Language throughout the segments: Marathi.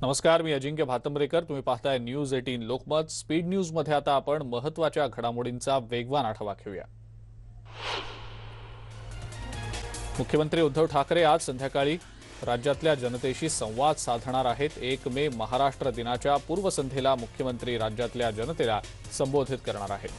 नमस्कार, मी अजिंक्य भातंब्रेकर. तुम्ही पाहताय न्यूज 18 लोकमत. स्पीड न्यूज मध्ये आता आपण महत्त्वाच्या घडामोडींचा वेगवान आढावा घेऊया. मुख्यमंत्री उद्धव ठाकरे आज संध्याकाळी राज्यातल्या जनतेशी संवाद साधणार आहेत. 1 मे महाराष्ट्र दिनाच्या पूर्वसंध्येला मुख्यमंत्री राज्यातल्या जनतेला संबोधित करणार आहेत.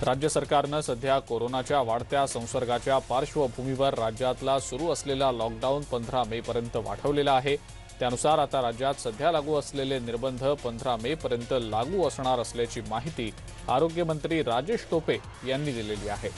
राज्य सरकारनं सध्या कोरोनाच्या वाढत्या संसर्गाच्या पार्श्वभूमीवर राज्यातला सुरू असलेला लॉकडाऊन 15 मे पर्यंत वाढवलेला आहे. त्यानुसार आता राज्यात सध्या लागू असलेले निर्बंध 15 मे पर्यंत लागू असणार असल्याची माहिती आरोग्यमंत्री राजेश टोपे यांनी दिलेली आहे.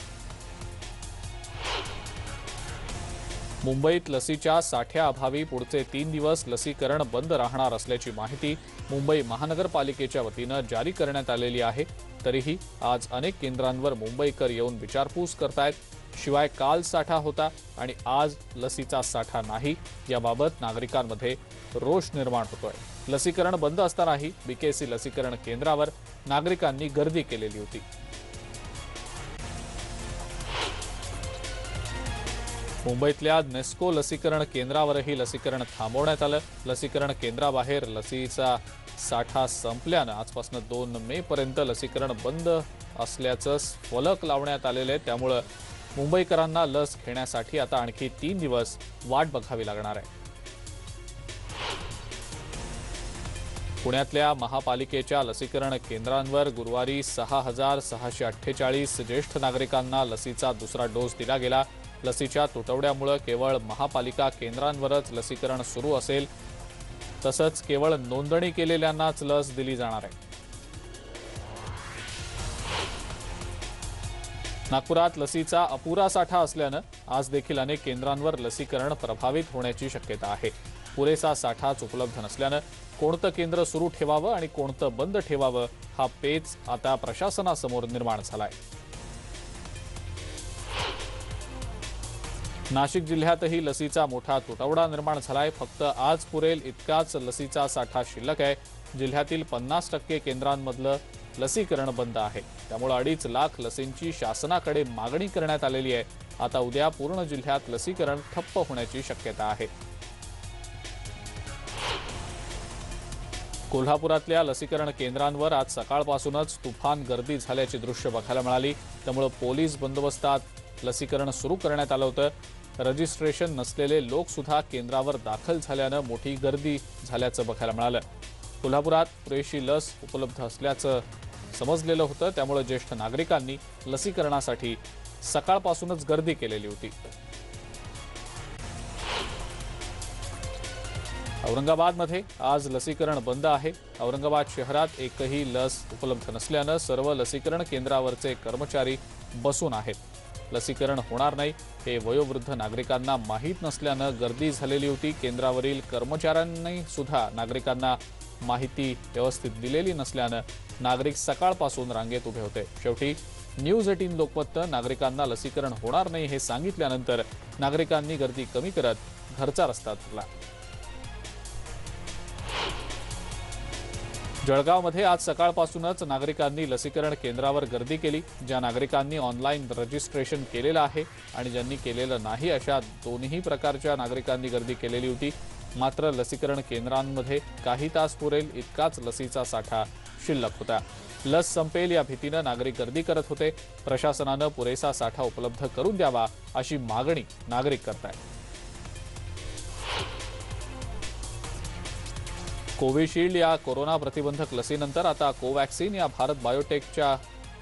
मुंबईत लसीच्या साठ्याअभावी पुढचे 3 दिवस लसीकरण बंद राहणार असल्याची माहिती मुंबई महानगरपालिकेच्या वतीनं जारी करण्यात आलेली आहे. तरीही आज अनेक केंद्रांवर मुंबईकर येऊन विचारपूस करतायत. शिवाय काल साठा होता आणि आज लसीचा साठा नाही, याबाबत नागरिकांमध्ये रोष निर्माण होतोय. लसीकरण बंद असतानाही बीकेसी लसीकरण केंद्रावर नागरिकांनी गर्दी केलेली होती. मुंबईतल्या नेस्को लसीकरण केंद्रावरही लसीकरण थांबवण्यात आलं. लसीकरण केंद्राबाहेर लसीचा साठा संपल्यानं आजपासून 2 मे पर्यंत लसीकरण बंद असल्याचं फलक लावण्यात आलेलं आहे. त्यामुळे मुंबईकरांना लस घेण्यासाठी आता आणखी 3 दिवस वाट बघावी लागणार आहे. पुण्यातल्या महापालिकेच्या लसीकरण केंद्रांवर गुरुवारी 6,648 ज्येष्ठ नागरिकांना लसीचा दुसरा डोस दिला गेला. लसीच्या तुटवड्यामुळे केवळ महापालिका केंद्रांवरच लसीकरण सुरू असेल. तसंच केवळ नोंदणी केलेल्यांनाच लस दिली जाणार आहे. नागपुरात लसीचा अपुरा साठा असल्यानं आज देखील अनेक केंद्रांवर लसीकरण प्रभावित होण्याची शक्यता आहे. पुरेसा साठाच उपलब्ध नसल्यानं कोणतं केंद्र सुरू ठेवावं आणि कोणतं बंद ठेवावं हा पेच आता प्रशासनासमोर निर्माण झालाय. नाशिक जिल्ह्यातही लसीचा मोठा तुटवडा निर्माण झालाय. फक्त आज पुरेल इतकाच लसीचा साठा शिल्लक आहे. जिल्ह्यातील 50% केंद्रांमधलं लसीकरण बंद आहे. त्यामुळे 2.5 लाख लसींची शासनाकडे मागणी करण्यात आलेली आहे. आता उद्या पूर्ण जिल्ह्यात लसीकरण ठप्प होण्याची शक्यता आहे. कोल्हापुरातल्या लसीकरण केंद्रांवर आज सकाळपासूनच तुफान गर्दी झाल्याची दृश्य बघायला मिळाली. त्यामुळे पोलीस बंदोबस्तात लसीकरण सुरू करण्यात आलं होतं. रजिस्ट्रेशन नसलेले लोक सुद्धा केंद्रावर दाखल झाल्यानं मोठी गर्दी झाल्याचं बघायला मिळालं. कोल्हापुरात पुरेशी लस उपलब्ध असल्याचं समजलेलं होतं. त्यामुळे ज्येष्ठ नागरिकांनी लसीकरणासाठी सकाळपासूनच गर्दी केलेली होती. औरंगाबादमध्ये आज लसीकरण बंद आहे. औरंगाबाद शहरात एकही लस उपलब्ध नसल्यानं सर्व लसीकरण केंद्रावरचे कर्मचारी बसून आहेत. लसीकरण होणार नाही हे वयोवृद्ध नागरिकांना माहीत नसल्यानं गर्दी झालेली होती. केंद्रावरील कर्मचाऱ्यांनी सुद्धा नागरिकांना माहिती व्यवस्थित दिलेली नसल्यानं नागरिक सकाळपासून रांगेत उभे होते. शेवटी न्यूज 18 लोकमतनं नागरिकांना लसीकरण होणार नाही हे सांगितल्यानंतर नागरिकांनी गर्दी कमी करत घरचा रस्ता धरला. जळगावमध्ये आज सकाळपासूनच नागरिकांनी लसीकरण केंद्रावर गर्दी केली. ज्या नागरिकांनी ऑनलाईन रजिस्ट्रेशन केलेलं आहे आणि ज्यांनी केलेलं नाही अशा दोन्ही प्रकारच्या नागरिकांनी गर्दी केलेली होती. मात्र लसीकरण केंद्रांमध्ये काही तास पुरेल इतकाच लसीचा साठा शिल्लक होता. लस संपेल या भीतीनं नागरिक गर्दी करत होते. प्रशासनानं पुरेसा साठा उपलब्ध करून द्यावा अशी मागणी नागरिक करतायत. कोविशिल्ड या कोरोना प्रतिबंधक लसीनंतर आता कोवॅक्सिन या भारत बायोटेकच्या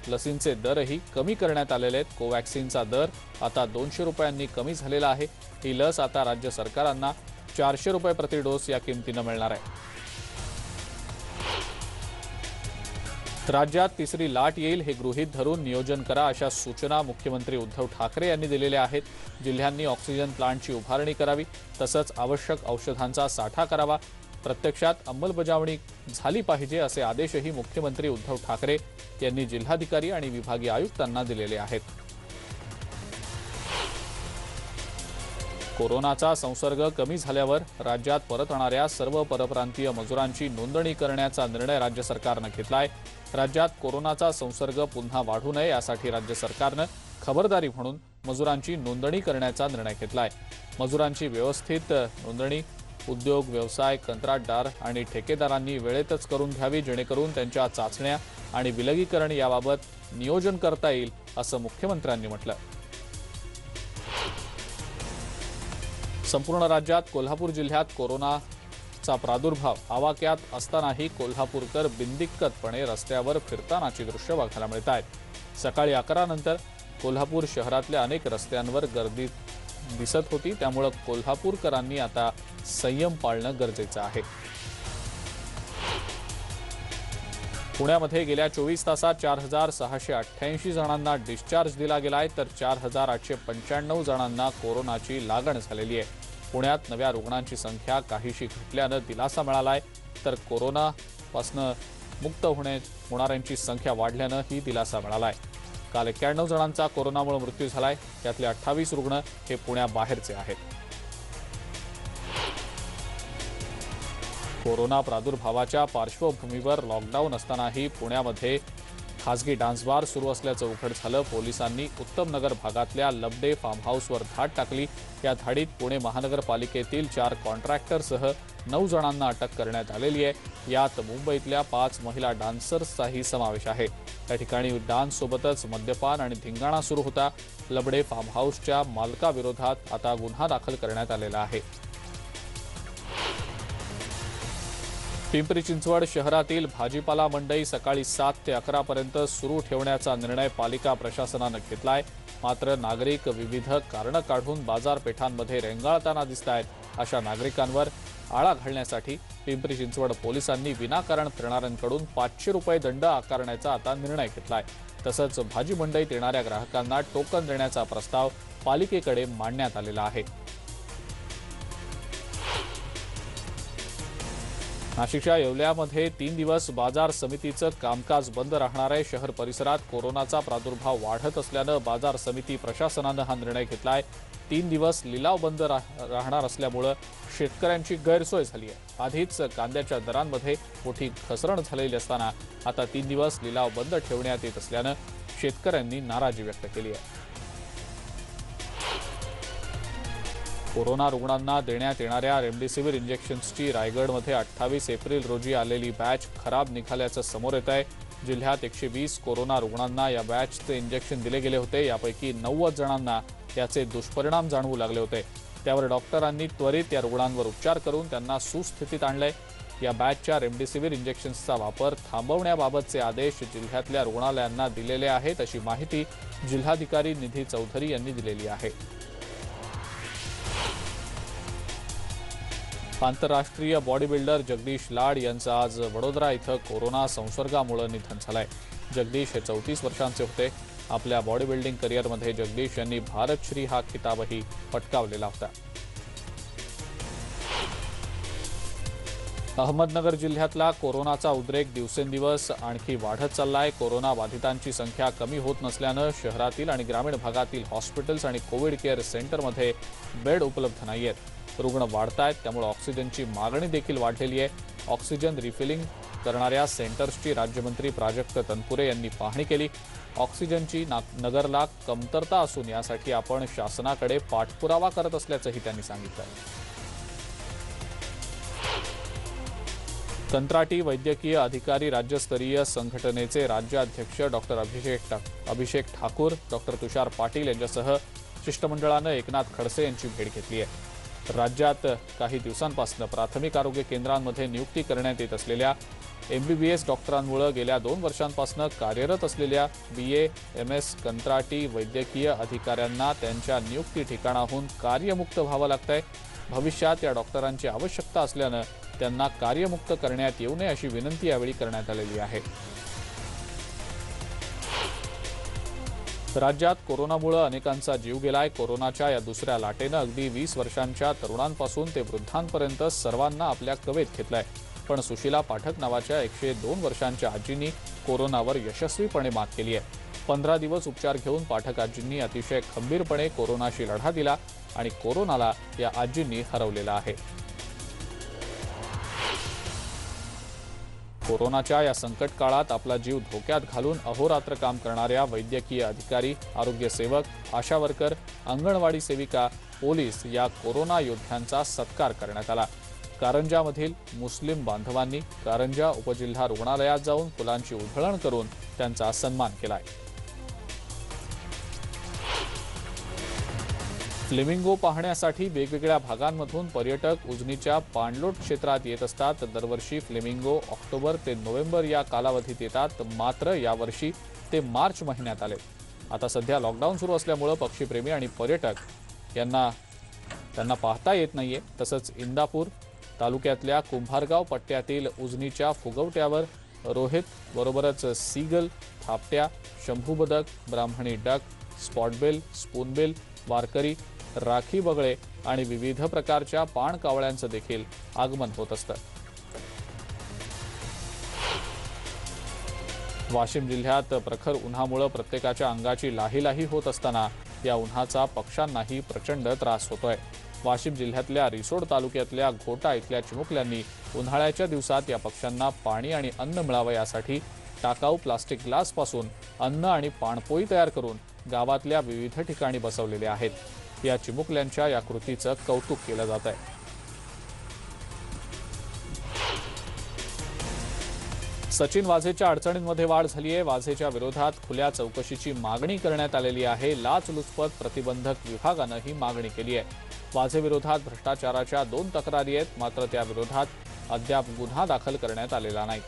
लसींचे दरही कमी करण्यात आलेले आहेत. कोवॅक्सिनचा दर आता 200 रुपयांनी कमी झालेला आहे. ही लस आता राज्य सरकारांना 400 रुपये प्रति डोस या किमतीनं मिळणार आहे. राज्यात तिसरी लाट येईल हे गृहीत धरून नियोजन करा अशा सूचना मुख्यमंत्री उद्धव ठाकरे यांनी दिलेल्या आहेत. जिल्ह्यांनी ऑक्सिजन प्लांटची उभारणी करावी, तसंच आवश्यक औषधांचा साठा करावा. प्रत्यक्षात अंमलबजावणी झाली पाहिजे असे आदेशही मुख्यमंत्री उद्धव ठाकरे यांनी जिल्हाधिकारी आणि विभागीय आयुक्तांना दिलेले आहेत. कोरोनाचा संसर्ग कमी झाल्यावर राज्यात परतणाऱ्या सर्व परप्रांतीय मजुरांची नोंदणी करण्याचा निर्णय राज्य सरकारनं घेतलाय. राज्यात कोरोनाचा संसर्ग पुन्हा वाढू नये यासाठी राज्य सरकारनं खबरदारी म्हणून मजुरांची नोंदणी करण्याचा निर्णय घेतलाय। मजुरांची व्यवस्थित नोंदणी उद्योग, व्यवसाय, कंत्राटदार आणि ठेकेदारांनी वेळेतच करून घ्यावी, जेणेकरून त्यांच्या चाचण्या आणि विलगीकरण याबाबत नियोजन करता येईल, असं मुख्यमंत्र्यांनी म्हटलं। संपूर्ण राज्यात कोल्हापूर जिल्ह्यात कोरोनाचा प्रादुर्भाव आवाक्यात असतानाही कोल्हापूरकर बिनदिक्कतपणे रस्त्यावर फिरतानाची दृश्य बघायला मिळत आहेत। सकाळी 11 नंतर कोल्हापूर शहरातल्या अनेक रस्त्यांवर गर्दी दिसत होती, त्यामुळे कोल्हापूरकरांनी आता संयम पाळणं गरजेचं आहे। पुण्यामध्ये गेल्या 24 तासात 4688 जणांना डिस्चार्ज दिला गेलाय, तर 4895 जणांना कोरोनाची लागण झालेली आहे। पुण्यात नव्या रुग्णांची संख्या काहीशी घटल्यानं दिलासा मिळालाय, तर कोरोनापासून मुक्त होणाऱ्यांची संख्या वाढल्यानं ही दिलासा मिळालाय। काल 91 जणांचा कोरोनामुळे मृत्यू झालाय, त्यातले 28 रुग्ण हे पुण्याबाहेरचे आहेत। कोरोना प्रादुर्भावाच्या पार्श्वभूमीवर लॉकडाऊन असतानाही पुण्यामध्ये खासगी डान्स बार सुरू असल्याचं उघड झालं। पोलिसांनी उत्तम नगर भागातल्या लबडे फार्म हाऊसवर धाड टाकली। या धाडीत पुणे महानगरपालिकेतील 4 कॉन्ट्रॅक्टरसह 9 जणांना अटक करण्यात आलेली आहे। यात मुंबईतल्या 5 महिला डान्सर्सचाही समावेश आहे। या ठिकाणी डान्ससोबतच मद्यपान आणि धिंगाणा सुरू होता। लबडे फार्म हाऊसच्या मालकाविरोधात आता गुन्हा दाखल करण्यात आलेला आहे। पिंपरी चिंचवड शहरातील भाजीपाला मंडई सकाळी 7 ते 11 पर्यंत सुरू ठेवण्याचा निर्णय पालिका प्रशासनानं घेतलाय। मात्र नागरिक विविध कारणं काढून बाजारपेठांमध्ये रेंगाळताना दिसतायत। अशा नागरिकांवर आळा घालण्यासाठी पिंपरी चिंचवड पोलिसांनी विनाकारण फिरणाऱ्यांकडून 500 रुपये दंड आकारण्याचा आता निर्णय घेतलाय। तसंच भाजी मंडईत येणाऱ्या ग्राहकांना टोकन देण्याचा प्रस्ताव पालिकेकडे मांडण्यात आलेला आहे। नाशिकच्या येवल्यामध्ये 3 दिवस बाजार समितीचं कामकाज बंद राहणार आहे। शहर परिसरात कोरोनाचा प्रादुर्भाव वाढत असल्यानं बाजार समिती प्रशासनानं हा निर्णय घेतलाय। 3 दिवस लिलाव बंद राहणार असल्यामुळे शेतकऱ्यांची गैरसोय झाली आहे। आधीच कांद्याच्या दरांमध्ये मोठी घसरण झालेली असताना आता 3 दिवस लिलाव बंद ठेवण्यात येत असल्यानं शेतकऱ्यांनी नाराजी व्यक्त केली आहे। कोरोना रुग्णांना देण्यात येणाऱ्या रेमडेसिवीर इंजेक्शन्सची रायगडमध्ये 28 एप्रिल रोजी आलेली बॅच खराब निघाल्याचं समोर येत आहे। जिल्ह्यात 120 कोरोना रुग्णांना या बॅचचे इंजेक्शन दिले गेले होते। यापैकी 90 जणांना याचे दुष्परिणाम जाणवू लागले होते। त्यावर डॉक्टरांनी त्वरित या रुग्णांवर उपचार करून त्यांना सुस्थितीत आणले। या बॅचच्या रेमडेसिवीर इंजेक्शन्सचा वापर थांबवण्याबाबतचे आदेश जिल्ह्यातल्या रुग्णालयांना दिलेले आहेत, अशी माहिती जिल्हाधिकारी निधी चौधरी यांनी दिलेली आहे। आंतरराष्ट्रीय बॉडी बिल्डर जगदीश लाड यांचं आज वडोदरा इथं कोरोना संसर्गामुळे निधन झालंय। जगदीश हे 34 वर्षांचे होते। आपल्या बॉडी बिल्डिंग करिअरमध्ये जगदीश यांनी भारतश्री हा किताबही पटकावलेला होता। अहमदनगर जिल्ह्यातला कोरोनाचा उद्रेक दिवसेंदिवस आणखी वाढत चाललाय। कोरोना बाधितांची संख्या कमी होत नसल्यानं शहरातील आणि ग्रामीण भागातील हॉस्पिटल्स आणि कोविड केअर सेंटरमध्ये बेड उपलब्ध नाहीयेत। रुग्ण वाढतायत, त्यामुळे ऑक्सिजनची मागणी देखील वाढलेली आहे। ऑक्सिजन रिफिलिंग करणाऱ्या सेंटर्सची राज्यमंत्री प्राजक्त तनपुरे यांनी पाहणी केली। ऑक्सिजनची नगरला कमतरता असून यासाठी आपण शासनाकडे पाठपुरावा करत असल्याचंही त्यांनी सांगितलं। कंत्राटी वैद्यकीय अधिकारी राज्यस्तरीय संघटनेचे राज्याध्यक्ष डॉक्टर अभिषेक ठाकूर, डॉक्टर तुषार पाटील यांच्यासह शिष्टमंडळानं एकनाथ खडसे यांची भेट घेतली आहे। राज्यात काही दिवसांपासून प्राथमिक आरोग्य केंद्रांमध्ये नियुक्ती करण्यात येत असलेल्या MBBS डॉक्टरांमुळे गेल्या 2 वर्षांपासून कार्यरत असलेल्या BA MS कंत्राटी वैद्यकीय अधिकाऱ्यांना त्यांच्या नियुक्ती ठिकाणाहून कार्यमुक्त व्हावं लागतंय। भविष्यात या डॉक्टरांची आवश्यकता असल्यानं त्यांना कार्यमुक्त करण्यात येऊ नये अशी विनंती यावेळी करण्यात आलेली आहे। राज्यात कोरोनामुळे अनेकांचा जीव गेलाय। कोरोनाच्या या दुसऱ्या लाटेनं अगदी 20 वर्षांच्या तरुणांपासून ते वृद्धांपर्यंत सर्वांना आपल्या कवेत घेतलंय। पण सुशीला पाठक नावाच्या 102 वर्षांच्या आजींनी कोरोनावर यशस्वीपणे मात केली आहे। 15 दिवस उपचार घेऊन पाठक आजींनी अतिशय खंबीरपणे कोरोनाशी लढा दिला आणि कोरोनाला या आजींनी हरवलेला आहे। कोरोनाच्या या संकट काळात आपला जीव धोक्यात घालून अहोरात्र काम करणाऱ्या वैद्यकीय अधिकारी, आरोग्य सेवक, आशा वर्कर, अंगणवाडी सेविका, पोलीस या कोरोना योद्ध्यांचा सत्कार करण्यात आला। कारंजामधील मुस्लिम बांधवांनी कारंजा उपजिल्हा रुग्णालयात जाऊन फुलांची उधळण करून त्यांचा सन्मान केलाय। फ्लेमिंगो पाहण्यासाठी वेगवेगळ्या भागांमधून पर्यटक उजनीच्या पाणलोट क्षेत्रात येत असतात। दरवर्षी फ्लेमिंगो ऑक्टोबर ते नोव्हेंबर या कालावधीत येतात, मात्र यावर्षी ते मार्च महिन्यात आले। आता सध्या लॉकडाऊन सुरू असल्यामुळे पक्षीप्रेमी आणि पर्यटक त्यांना पाहता येत नाहीये। तसंच इंदापूर तालुक्यातल्या कुंभारगाव पट्ट्यातील उजनीच्या फुगवट्यावर रोहित बरोबरच सीगल, थापट्या, शंभू बदक, ब्राह्मणी डक, स्पॉटबेल, स्पूनबेल, वारकरी, राखी बगळे आणि विविध प्रकारच्या पाणकावळ्यांचं देखील आगमन होत असतं। वाशिम जिल्ह्यात प्रखर उन्हामुळे प्रत्येकाच्या अंगाची लाहीलाही होत असताना या उन्हाचा पक्ष्यांनाही प्रचंड त्रास होतोय। वाशिम जिल्ह्यातल्या रिसोड तालुक्यातल्या घोटा इथल्या चिमुकल्यांनी उन्हाळ्याच्या दिवसात या पक्ष्यांना पाणी आणि अन्न मिळावं यासाठी टाकाऊ प्लास्टिक ग्लासपासून अन्न आणि पाणपोई तयार करून गावातल्या विविध ठिकाणी बसवलेले आहेत। या चिमुकल्यांच्या या कृतीचं कौतुक केलं जात आहे। सचिन वाझेच्या अडचणींमध्ये वाढ झाली आहे। वाझेच्या विरोधात खुल्या चौकशीची मागणी करण्यात आलेली आहे। लाचलुचपत प्रतिबंधक विभागानं ही मागणी केली आहे। वाझे विरोधात भ्रष्टाचाराच्या 2 तक्रारी आहेत, मात्र त्या विरोधात अद्याप गुन्हा दाखल करण्यात आलेला नाही।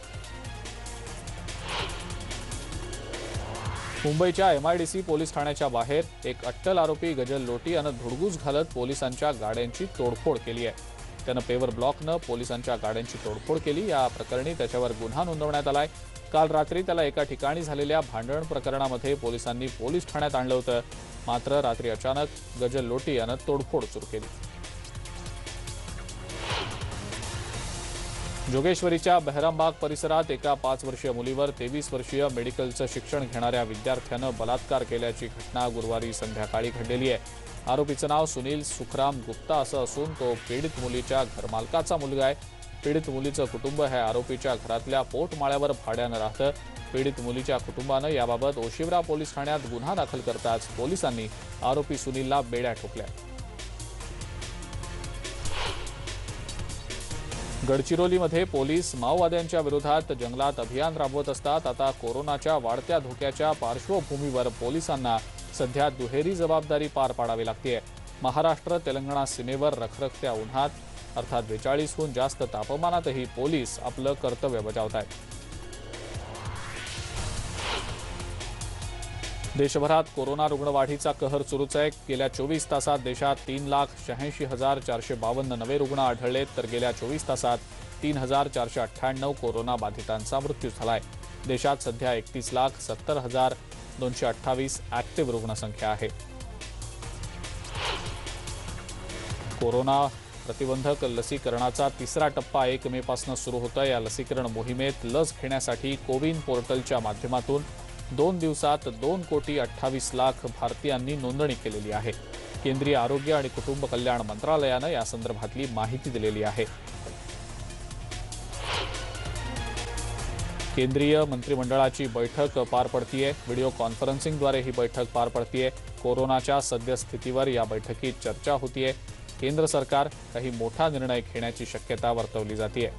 मुंबईच्या MIDC पोलीस ठाण्याच्या बाहेर एक अट्टल आरोपी गजल लोटी यानं धुडगूस घालत पोलिसांच्या गाड्यांची तोडफोड केली आहे। त्यानं पेवर ब्लॉकनं पोलिसांच्या गाड्यांची तोडफोड केली। या प्रकरणी त्याच्यावर गुन्हा नोंदवण्यात आलाय। काल रात्री त्याला एका ठिकाणी झालेल्या भांडण प्रकरणामध्ये पोलिसांनी पोलीस ठाण्यात आणलं होतं, मात्र रात्री अचानक गजल लोटी यानं तोडफोड सुरू केली। जोगेश्वरीच्या बहरामबाग परिसरात एका 5 वर्षीय मुलीवर 23 वर्षीय मेडिकलचं शिक्षण घेणाऱ्या विद्यार्थ्यानं बलात्कार केल्याची घटना गुरुवारी संध्याकाळी घडलेली आहे। आरोपीचं नाव सुनील सुखराम गुप्ता असं असून तो पीडित मुलीच्या घरमालकाचा मुलगा आहे। पीडित मुलीचं कुटुंब हे आरोपीच्या घरातल्या पोटमाळ्यावर भाड्यानं राहतं। पीडित मुलीच्या कुटुंबानं याबाबत ओशिवरा पोलीस ठाण्यात गुन्हा दाखल करताच पोलिसांनी आरोपी सुनीलला बेड्या ठोकल्या। गडचिरोलीमध्ये पोलीस माओवाद्यांच्या विरोधात जंगलात अभियान राबवत असतात। आता कोरोनाच्या वाढत्या धोक्याच्या पार्श्वभूमीवर पोलिसांना सध्या दुहेरी जबाबदारी पार पाडावी लागते। महाराष्ट्र तेलंगणा सीमेवर रखरखत्या उन्हात अर्थात 42हून जास्त तापमानातही पोलीस आपलं कर्तव्य बजावत आहेत। देशभरात कोरोना रुग्णवाढीचा कहर सुरूच आहे। गेल्या 24 तासात देशात 3,86,452 नवे रुग्ण आढळले, तर गेल्या 24 तासात 3,498 कोरोना बाधितांचा मृत्यू झालाय। देशात सध्या 31,70,228 ऍक्टिव्ह रुग्णसंख्या आहे। कोरोना प्रतिबंधक लसीकरणाचा 3रा टप्पा 1 मे पासून सुरू होतोय। या लसीकरण मोहिमेत लस घेण्यासाठी कोविन पोर्टलच्या माध्यमातून 2 दिवसात 2,28,00,000 भारतीयांनी नोंदणी केलेली आहे। केंद्रीय आरोग्य आणि कुटुंब कल्याण मंत्रालयानं या संदर्भातली माहिती दिलेली आहे। केंद्रीय मंत्रिमंडळाची बैठक पार पडतीये। व्हिडिओ कॉन्फरन्सिंगद्वारे ही बैठक पार पडतीये। कोरोनाच्या सद्यस्थितीवर या बैठकीत चर्चा होतीये। केंद्र सरकार काही मोठा निर्णय घेण्याची शक्यता वर्तवली जाते।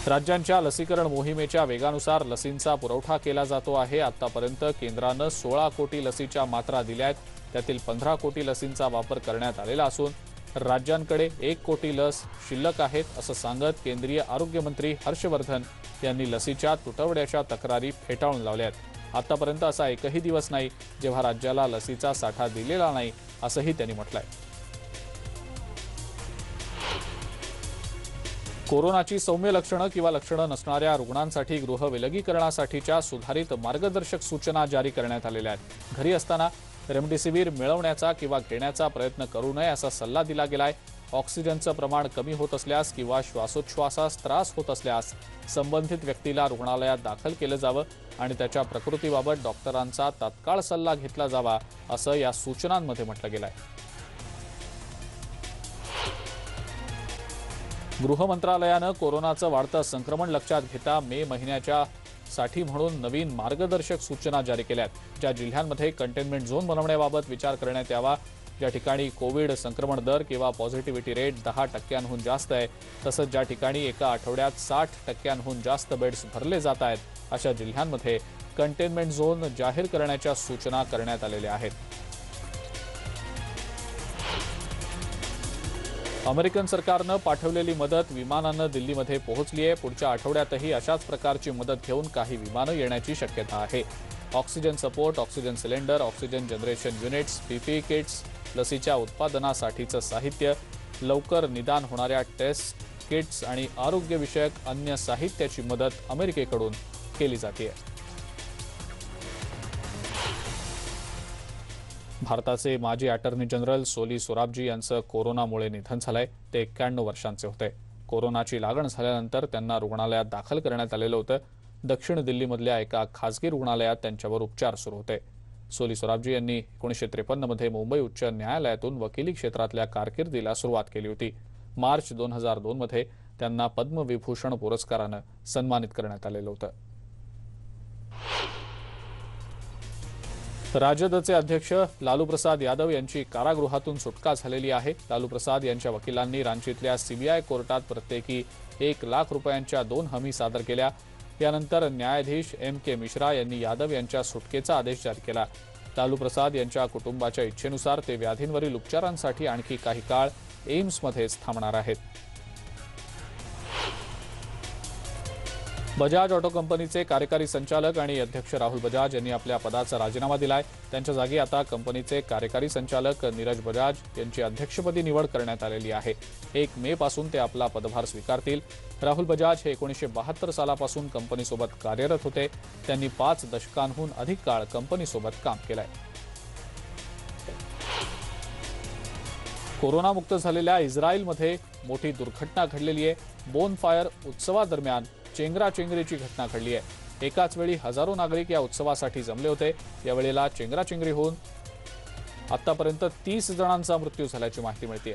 राज्यांच्या लसीकरण मोहिमेच्या वेगानुसार लसींचा पुरवठा केला जातो आहे। आतापर्यंत केंद्रानं 16 कोटी लसीच्या मात्रा दिल्या आहेत। त्यातील 15 कोटी लसींचा वापर करण्यात आलेला असून राज्यांकडे 1 कोटी लस शिल्लक आहेत, असं सांगत केंद्रीय आरोग्य मंत्री हर्षवर्धन यांनी लसीच्या तुटवड्याच्या तक्रारी फेटाळून लावल्या आहेत। आतापर्यंत असा एकही दिवस नाही जेव्हा राज्याला लसीचा साठा दिलेला नाही, असंही त्यांनी म्हटलंय। कोरोनाची सौम्य लक्षणं किंवा लक्षणं नसणाऱ्या रुग्णांसाठी गृह विलगीकरणासाठीच्या सुधारित मार्गदर्शक सूचना जारी करण्यात आलेल्या आहेत। घरी असताना रेमडेसिवीर मिळवण्याचा किंवा घेण्याचा प्रयत्न करू नये असा सल्ला दिला गेलाय। ऑक्सिजनचं प्रमाण कमी होत असल्यास किंवा श्वासोच्छवासास त्रास होत असल्यास संबंधित व्यक्तीला रुग्णालयात दाखल केलं जावं आणि त्याच्या प्रकृतीबाबत डॉक्टरांचा तात्काळ सल्ला घेतला जावा, असं या सूचनांमध्ये म्हटलं गेलंय। गृह मंत्रालयानं कोरोनाचं वाढतं संक्रमण लक्षात घेता मे महिन्याच्या साठी म्हणून नवीन मार्गदर्शक सूचना जारी केल्या आहेत। ज्या जिल्ह्यांमध्ये कंटेनमेंट झोन बनवण्याबाबत विचार करण्यात यावा, ज्या ठिकाणी कोविड संक्रमण दर किंवा पॉझिटिव्हिटी रेट 10%हून जास्त आहे, तसंच ज्या ठिकाणी एका आठवड्यात 60%हून जास्त बेड्स भरले जात आहेत, अशा जिल्ह्यांमध्ये कंटेनमेंट झोन जाहीर करण्याच्या सूचना करण्यात आलेल्या आहेत। अमेरिकन सरकारनं पाठवलेली मदत विमानानं दिल्लीमध्ये पोहोचली आहे। पुढच्या आठवड्यातही अशाच प्रकारची मदत घेऊन काही विमानं येण्याची शक्यता आहे। Oxygen support, oxygen cylinder, oxygen generation units, PPE kits, लसीच्या उत्पादनासाठीचं साहित्य, लवकर निदान होणाऱ्या टेस्ट किट्स आणि आरोग्यविषयक अन्य साहित्याची मदत अमेरिकेकडून केली जाते। भारताचे माजी अटर्नी जनरल सोली सोराबजी यांचं कोरोनामुळे निधन झालंय। ते 91 वर्षांचे होते। कोरोनाची लागण झाल्यानंतर त्यांना रुग्णालयात दाखल करण्यात आलेलं होतं। दक्षिण दिल्लीमधल्या एका खासगी रुग्णालयात त्यांच्यावर उपचार सुरू होते। सोली सोराबजी यांनी 1953 मध्ये मुंबई उच्च न्यायालयातून वकिली क्षेत्रातल्या कारकिर्दीला सुरुवात केली होती। मार्च 2002 मध्ये त्यांना पद्मविभूषण पुरस्कारानं सन्मानित करण्यात आलेलं होतं। राजदचे अध्यक्ष लालू प्रसाद यादव यांची कारागृहातून सुटका झालेली आहे। लालू प्रसाद यांच्या वकिलांनी रांचीतल्या सीबीआय कोर्टात प्रत्येकी 1 लाख रुपयांच्या 2 हमी सादर केल्या। यानंतर न्यायाधीश M.K. मिश्रा यांनी यादव यांच्या सुटकेचा आदेश जारी केला। लालू प्रसाद यांच्या कुटुंबाच्या इच्छेनुसार ते व्याधींवरील उपचारांसाठी आणखी काही काळ एम्समध्येच थांबणार आहेत। बजाज ऑटो कंपनीचे कार्यकारी संचालक आणि अध्यक्ष राहुल बजाज यांनी आपल्या पदाचा राजीनामा दिलाय। त्यांच्या जागी आता कंपनीचे कार्यकारी संचालक नीरज बजाज यांची अध्यक्षपदी निवड करण्यात आलेली आहे। 1 मे पासून ते आपला पदभार स्वीकारतील। राहुल बजाज हे 1972 सालापासून कंपनीसोबत कार्यरत होते। त्यांनी 5 दशकांहून अधिक काळ कंपनीसोबत काम केलंय। कोरोनामुक्त झालेल्या इस्रायलमध्ये मोठी दुर्घटना घडलेली आहे। बोनफायर उत्सवादरम्यान चेंगराचेंगरीची घटना घडली आहे। एकाच वेळी हजारो नागरिक या उत्सवासाठी जमले होते। यावेळेला चेंगराचेंगरी होऊन आतापर्यंत 30 जणांचा मृत्यू झाल्याची माहिती मिळते।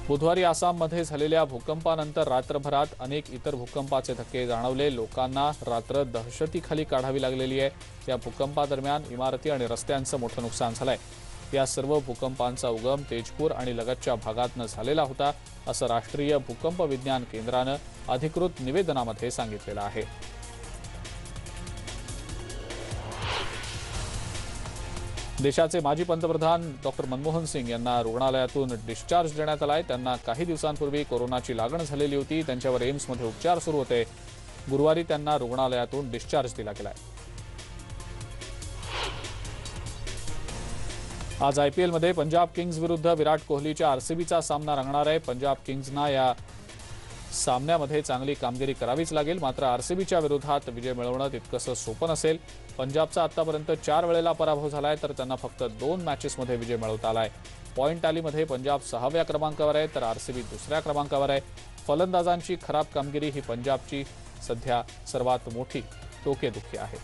बुधवारी आसाममध्ये झालेल्या भूकंपानंतर रात्रभरात अनेक इतर भूकंपाचे धक्के जाणवले। लोकांना रात्र दहशतीखाली काढावी लागलेली आहे। या भूकंपादरम्यान इमारती आणि रस्त्यांचं मोठं नुकसान झालंय। या सर्व भूकंपांचा उगम तेजपूर आणि लगतच्या भागातनं झालेला होता, असं राष्ट्रीय भूकंप विज्ञान केंद्रानं अधिकृत निवेदनामध्ये सांगितलेलं आहे। देशाचे माजी पंतप्रधान डॉक्टर मनमोहन सिंग यांना रुग्णालयातून डिस्चार्ज देण्यात आलाय। त्यांना काही दिवसांपूर्वी कोरोनाची लागण झालेली होती। त्यांच्यावर एम्समध्ये उपचार सुरू होते। गुरुवारी त्यांना रुग्णालयातून डिस्चार्ज दिला गेलाय। आज आयपीएलमध्ये पंजाब किंग्ज विरुद्ध विराट कोहलीच्या आरसीबीचा सामना रंगणार आहे। पंजाब किंग्जना या सामन्यामध्ये चांगली कामगिरी करावीच लागेल, मात्र आरसीबीच्या विरोधात विजय मिळवणं तितकंसं सोपं नसेल। पंजाबचा आतापर्यंत 4 वेळेला पराभव झालाय, तर त्यांना फक्त 2 मॅचेसमध्ये विजय मिळवता आलाय। पॉइंट टॅलीमध्ये पंजाब 6व्या क्रमांकावर आहे, तर आरसीबी 2ऱ्या क्रमांकावर आहे। फलंदाजांची खराब कामगिरी ही पंजाबची सध्या सर्वात मोठी डोकेदुखी आहे।